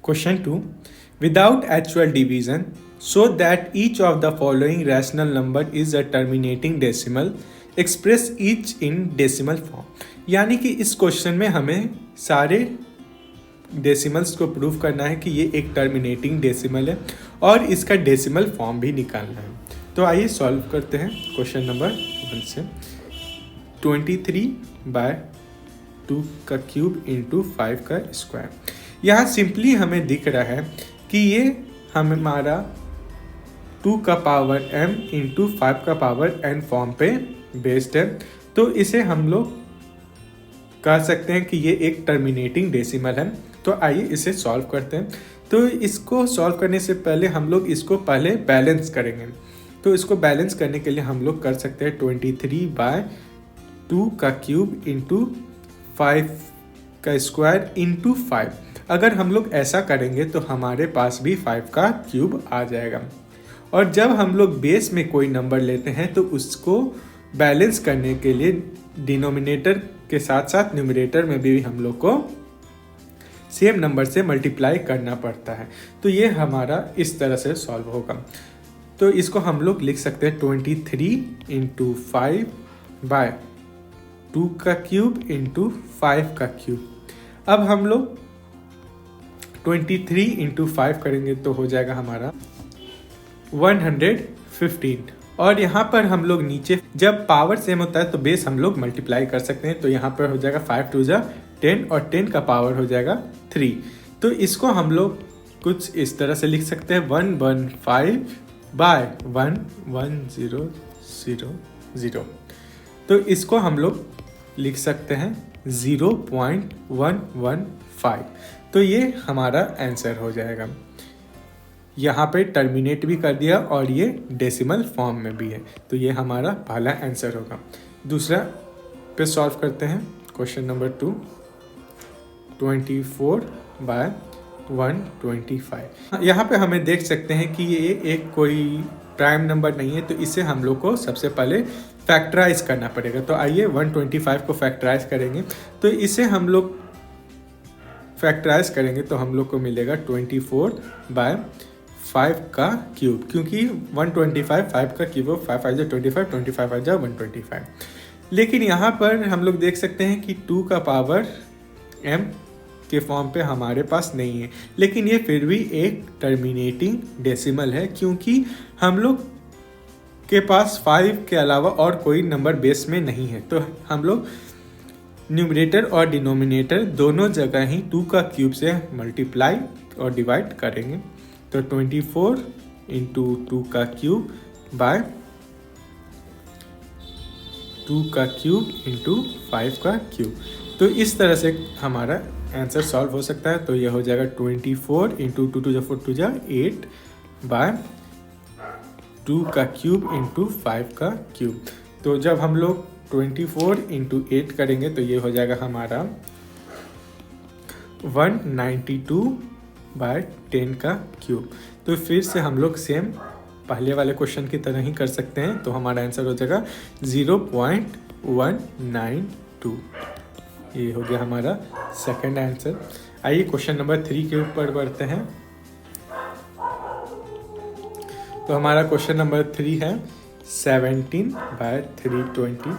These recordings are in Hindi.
Question 2. Without actual division, so that each of the following rational number is a terminating decimal, express each in decimal form. यानी कि इस क्वेश्चन में हमें सारे डेसिमल्स को प्रूव करना है कि ये एक टर्मिनेटिंग डेसिमल है और इसका डेसिमल फॉर्म भी निकालना है। तो आइए सॉल्व करते हैं क्वेश्चन नंबर 1 से। 23/2 का क्यूब इंटू 5 का स्क्वायर। यहाँ सिंपली हमें दिख रहा है कि ये हमारा 2 का पावर m इंटू 5 का पावर n फॉर्म पे बेस्ड है। तो इसे हम लोग कह सकते हैं कि ये एक टर्मिनेटिंग डेसिमल है। तो आइए इसे सॉल्व करते हैं। तो इसको सॉल्व करने से पहले हम लोग इसको पहले बैलेंस करेंगे। तो इसको बैलेंस करने के लिए हम लोग कर सकते हैं 23/2 का क्यूब इंटू 5 का स्क्वायर इंटू 5। अगर हम लोग ऐसा करेंगे तो हमारे पास भी 5 का क्यूब आ जाएगा। और जब हम लोग बेस में कोई नंबर लेते हैं तो उसको बैलेंस करने के लिए डिनोमिनेटर के साथ साथ न्यूमरेटर में भी हम लोग को सेम नंबर से मल्टीप्लाई करना पड़ता है। तो ये हमारा इस तरह से सॉल्व होगा। तो इसको हम लोग लिख सकते हैं 23/5/2 का क्यूब इंटू 5 का क्यूब। अब हम लोग 23/5 करेंगे तो हो जाएगा हमारा 115। और यहाँ पर हम लोग नीचे जब पावर सेम होता है तो बेस हम लोग मल्टीप्लाई कर सकते हैं। तो यहाँ पर हो जाएगा 5 2 जा 10 और 10 का पावर हो जाएगा 3। तो इसको हम लोग कुछ इस तरह से लिख सकते हैं 115/11000। तो इसको हम लोग लिख सकते हैं 0.115। तो ये हमारा आंसर हो जाएगा। यहाँ पे टर्मिनेट भी कर दिया और ये डेसिमल फॉर्म में भी है। तो ये हमारा पहला आंसर होगा। दूसरा पे सॉल्व करते हैं क्वेश्चन नंबर 2। 24/125। यहाँ पे हमें देख सकते हैं कि ये एक कोई प्राइम नंबर नहीं है। तो इसे हम लोग को सबसे पहले फैक्टराइज करना पड़ेगा। तो आइए 125 को फैक्टराइज करेंगे। तो इसे हम लोग फैक्टराइज करेंगे तो हम लोग को मिलेगा 24/5 का क्यूब, क्योंकि 125 5 का क्यूब 5 5 25 25 5 125। लेकिन यहाँ पर हम लोग देख सकते हैं कि 2 का पावर m के फॉर्म पे हमारे पास नहीं है। लेकिन ये फिर भी एक टर्मिनेटिंग डेसिमल है, क्योंकि हम लोग के पास 5 के अलावा और कोई नंबर बेस में नहीं है। तो हम लोग न्यूमरेटर और डिनोमिनेटर दोनों जगह ही 2 का क्यूब से मल्टीप्लाई और डिवाइड करेंगे। तो 24 इंटू 2 का क्यूब बाय 2 का क्यूब इंटू 5 का क्यूब। तो इस तरह से हमारा आंसर सॉल्व हो सकता है। तो यह हो जाएगा 24 इंटू 2 2 4 2 8 बाय 2 का क्यूब इंटू 5 का क्यूब। तो जब हम लोग 24 इंटू 8 करेंगे तो ये हो जाएगा हमारा 192/10 का क्यूब। तो फिर से हम लोग सेम पहले वाले क्वेश्चन की तरह ही कर सकते हैं। तो हमारा आंसर हो जाएगा 0.192। ये हो गया हमारा सेकंड आंसर। आइए क्वेश्चन नंबर 3 के ऊपर बढ़ते हैं। तो हमारा क्वेश्चन नंबर 3 है 17/320।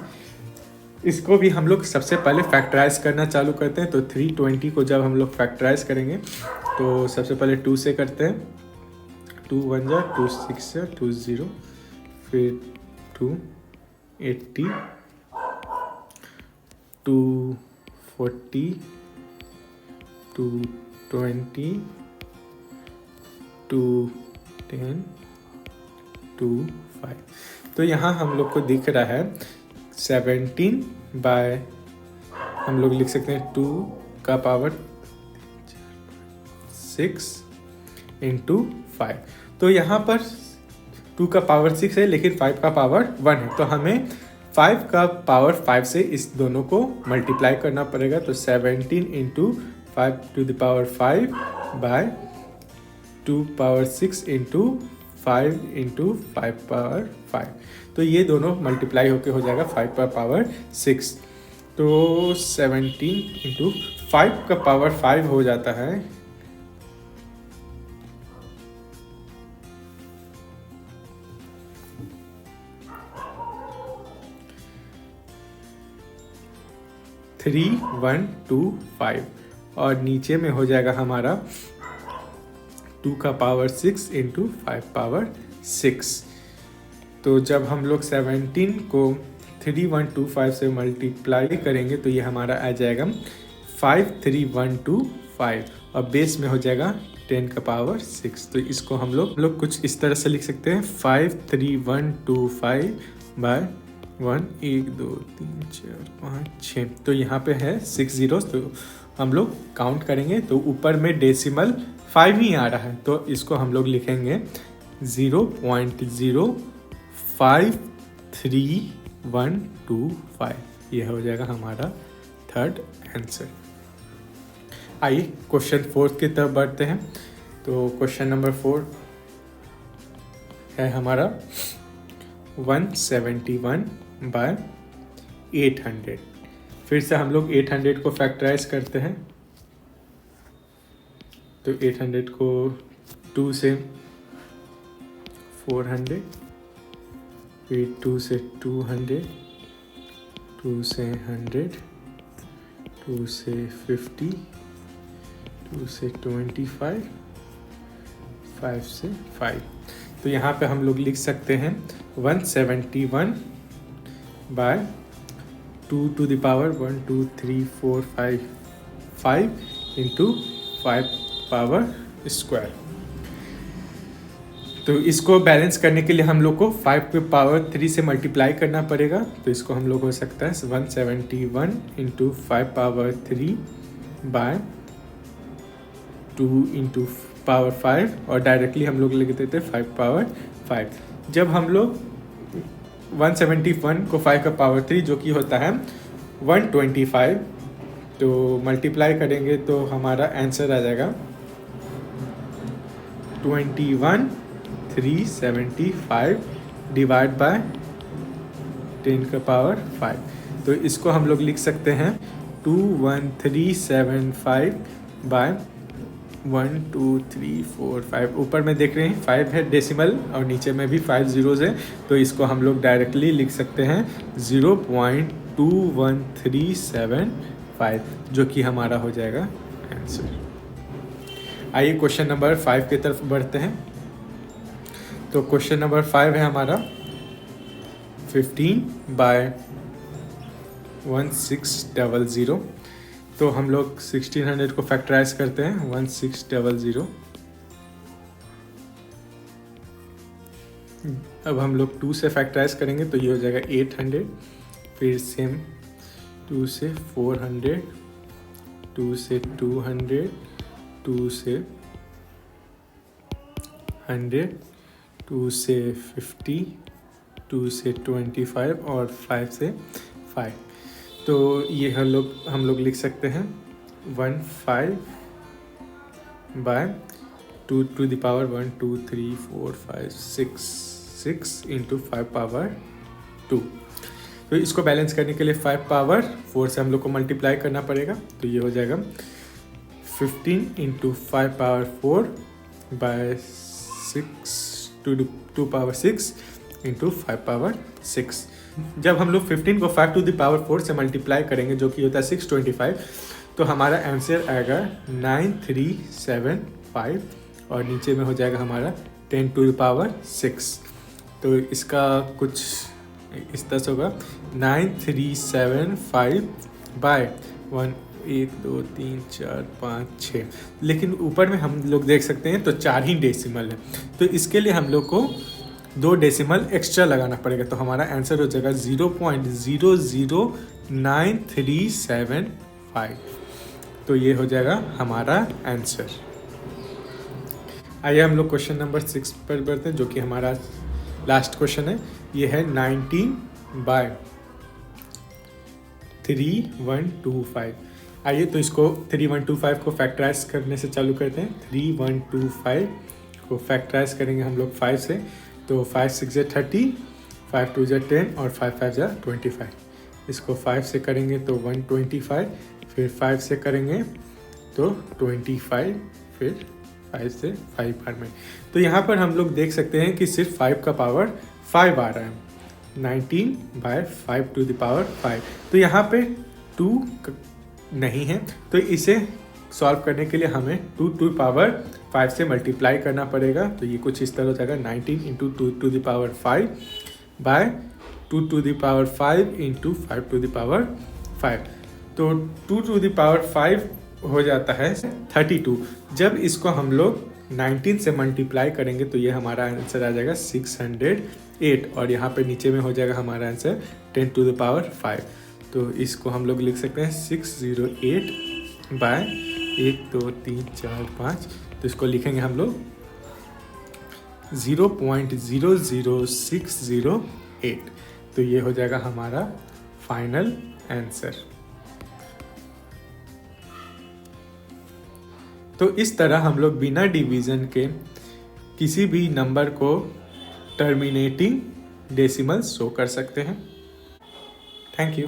इसको भी हम लोग सबसे पहले फैक्टराइज करना चालू करते हैं। तो 320 को जब हम लोग फैक्टराइज करेंगे तो सबसे पहले 2 से करते हैं। 2 1 जा 2 6 जा 2 0, फिर 280, 240, 220, 210, 25। तो यहाँ हम लोग को दिख रहा है 17 बाय हम लोग लिख सकते हैं 2 का पावर 6 इंटू 5। तो यहाँ पर 2 का पावर 6 है लेकिन 5 का पावर 1 है। तो हमें 5 का पावर 5 से इस दोनों को मल्टीप्लाई करना पड़ेगा। तो 17 into 5 to the power 5 by 2 power 6 into 5 into 5 power 5। तो ये दोनों मल्टीप्लाई होके हो जाएगा 5 का पावर 6। तो 17 इंटू 5 का पावर 5 हो जाता है 3125 और नीचे में हो जाएगा हमारा 2 का पावर 6 इंटू 5 पावर 6। तो जब हम लोग 17 को 3125 से मल्टीप्लाई करेंगे तो ये हमारा आ जाएगा 53125 और बेस में हो जाएगा 10 का पावर 6। तो इसको हम लोग कुछ इस तरह से लिख सकते हैं 53125 बाय 1 1 2 3 4 5 6। तो यहाँ पे है 6 जीरो, तो हम लोग काउंट करेंगे तो ऊपर में डेसिमल 5 ही आ रहा है, तो इसको हम लोग लिखेंगे 0.053125। यह हो जाएगा हमारा थर्ड आंसर। आइए क्वेश्चन 4 की तरफ बढ़ते हैं। तो क्वेश्चन नंबर 4 है हमारा 171 बाय 800। फिर से हम लोग 800 को फैक्टराइज करते हैं। तो 800 को 2 से 400, फिर 2 से 200, 2 से 100, 2 से 50, 2 से 25, 5 से 5। तो यहाँ पे हम लोग लिख सकते हैं 171 by 2 to the power 1 2 3 4 5 5 into 5 power square. तो इसको बैलेंस करने के लिए हम लोग को 5 के पावर 3 से मल्टीप्लाई करना पड़ेगा। तो इसको हम लोग हो सकता है 171 into 5 power 3 by 2 into power 5 और डायरेक्टली हम लोग लिख देते 5 पावर 5। जब हम लोग 171 को 5 का पावर 3 जो कि होता है 125, तो मल्टीप्लाई करेंगे तो हमारा आंसर आ जाएगा 21375 डिवाइड बाय 10 का पावर 5। तो इसको हम लोग लिख सकते हैं 21375 बाय 1 2 3 4 5। ऊपर में देख रहे हैं 5 है डेसिमल और नीचे में भी 5 जीरोज है, तो इसको हम लोग डायरेक्टली लिख सकते हैं 0.21375 जो कि हमारा हो जाएगा आंसर। आइए क्वेश्चन नंबर 5 की तरफ बढ़ते हैं। तो क्वेश्चन नंबर 5 है हमारा 15 बाय 1600। तो हम लोग 1600 को फैक्टराइज करते हैं 1600। अब हम लोग 2 से फैक्टराइज करेंगे तो ये हो जाएगा 800, फिर सेम 2 से 400, 2 से 200, 2 से 100, 2 से 50, 2 से 25 और 5 से 5। तो ये हम लोग लिख सकते हैं 15 by 2 to the power 1 2 3 4 5 6 into 5 power 2। तो इसको बैलेंस करने के लिए 5 पावर 4 से हम लोग को मल्टीप्लाई करना पड़ेगा। तो ये हो जाएगा 15 into 5 power 4 by 6 to power 6 into 5 power 6। जब हम लोग 15 को 5 टू द पावर 4 से मल्टीप्लाई करेंगे जो कि होता है 625, तो हमारा आंसर आएगा 9375 और नीचे में हो जाएगा हमारा 10 टू द पावर 6। तो इसका कुछ इस तरह से होगा 9375 बाय 1 1 2 3 4 5 6। लेकिन ऊपर में हम लोग देख सकते हैं तो 4 ही डेसिमल है, तो इसके लिए हम लोग को 2 डेसिमल एक्स्ट्रा लगाना पड़ेगा। तो हमारा आंसर हो जाएगा 0.00935। तो ये हो जाएगा हमारा आंसर। आइए हम लोग क्वेश्चन नंबर 6 पर बढ़ते हैं जो कि हमारा लास्ट क्वेश्चन है। ये है 19 बाय 3125। आइए तो इसको 3125 को फैक्टराइज करने से चालू करते हैं। 3125 को फैक्टराइज करेंगे हम लोग 5 से, तो 5 6 जा 30, 5 2 जा 10 और 5 5 जा 25। इसको 5 से करेंगे तो 125, फिर 5 से करेंगे तो 25, फिर 5 से 5 बार में। तो यहाँ पर हम लोग देख सकते हैं कि सिर्फ 5 का पावर 5 आ रहा है। 19 बाय 5 टू द पावर 5। तो यहाँ पे 2 नहीं है, तो इसे सॉल्व करने के लिए हमें 2 टू पावर 5 से मल्टीप्लाई करना पड़ेगा। तो ये कुछ इस तरह हो जाएगा 19 into 2 to the power 5 by 2 to the power 5 into 5 to the power 5। तो 2 टू द पावर 5 हो जाता है 32। जब इसको हम लोग 19 से मल्टीप्लाई करेंगे तो ये हमारा आंसर आ जाएगा 608, और यहाँ पे नीचे में हो जाएगा हमारा आंसर 10 टू द पावर 5। तो इसको हम लोग लिख सकते हैं 608 बाय 1 2 3 4 5। तो इसको लिखेंगे हम लोग 0.00608। तो ये हो जाएगा हमारा फाइनल आंसर। तो इस तरह हम लोग बिना डिवीज़न के किसी भी नंबर को टर्मिनेटिंग डेसिमल शो कर सकते हैं। Thank you.